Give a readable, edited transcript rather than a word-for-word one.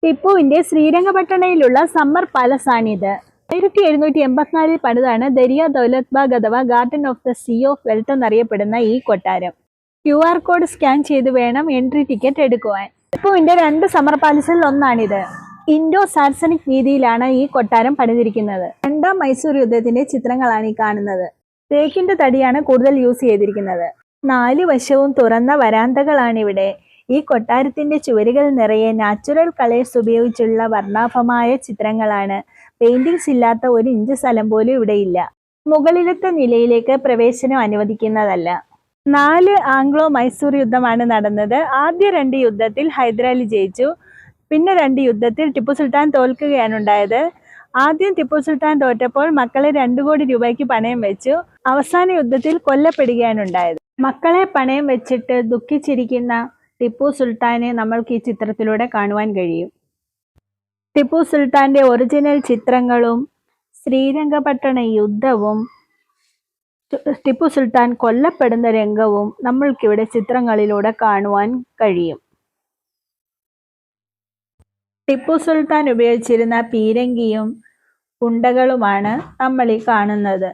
ടിപ്പുവിന്റെ ശ്രീരംഗപട്ടണയിലുള്ള summer palace ആണിത്. 1784 പണിതാണ് ദരിയ Daulat bag അഥവാ garden of the sea of wealth എന്നറിയപ്പെടുന്ന ഈ കൊട്ടാരം. QR കോഡ് സ്കാൻ ചെയ്ത് വേണം എൻട്രി ടിക്കറ്റ് എടുക്കുവാൻ. ടിപ്പുവിന്റെ 2 സമ്മർ പാലസിൽ ഒന്നാണിത്. ഇൻഡോ സാർസനിക് രീതിയിലാണ് ഈ കൊട്ടാരം പണിതിരിക്കുന്നത്. രണ്ടാം മൈസൂർ യുദ്ധത്തിന്റെ ചിത്രങ്ങളാണ് ഈ കാണുന്നത്. തേക്കിന്റെ തടിയാണ് കൂടുതൽ യൂസ് ചെയ്തിരിക്കുന്നത്. 4 വശവും തുറന്ന വരാന്തകളാണിവിടെ. ഈ കൊട്ടാരത്തിന്റെ ചുവരുകൾ നിറയെ നാച്ചുറൽ കളേഴ്സ് ഉപയോഗിച്ചുള്ള വർണ്ണാഭമായ ചിത്രങ്ങളാണ്. പെയിന്റിങ്സ് ഇല്ലാത്ത 1 ഇഞ്ച് സ്ഥലം പോലും ഇവിടെയില്ല. മുകളിലത്തെ നിലയിലേക്ക് പ്രവേശനം അനുവദിക്കുന്നതല്ല. 4 ആംഗ്ലോ മൈസൂർ യുദ്ധമാണ് നടന്നത്. ആദ്യ 2 യുദ്ധത്തിൽ ഹൈദരാലി ജയിച്ചു. പിന്നെ 2 യുദ്ധത്തിൽ ടിപ്പു സുൽത്താൻ തോൽക്കുകയാണ് ഉണ്ടായത്. ആദ്യം ടിപ്പു സുൽത്താൻ തോറ്റപ്പോൾ മക്കളെ 2 കോടി രൂപയ്ക്ക് പണയം വെച്ചു. അവസാന യുദ്ധത്തിൽ കൊല്ലപ്പെടുകയാണ് ഉണ്ടായത്. മക്കളെ പണയം വെച്ചിട്ട് ദുഃഖിച്ചിരിക്കുന്ന ടിപ്പു സുൽത്താനെ നമ്മൾക്ക് ഈ ചിത്രത്തിലൂടെ കാണുവാൻ കഴിയും. ടിപ്പു സുൽത്താന്റെ ഒറിജിനൽ ചിത്രങ്ങളും ശ്രീരംഗപട്ടണ യുദ്ധവും ടിപ്പു സുൽത്താൻ കൊല്ലപ്പെടുന്ന രംഗവും നമ്മൾക്കിവിടെ ചിത്രങ്ങളിലൂടെ കാണുവാൻ കഴിയും. ടിപ്പു സുൽത്താൻ ഉപയോഗിച്ചിരുന്ന പീരങ്കിയും ഉണ്ടകളുമാണ് നമ്മൾ ഈ കാണുന്നത്.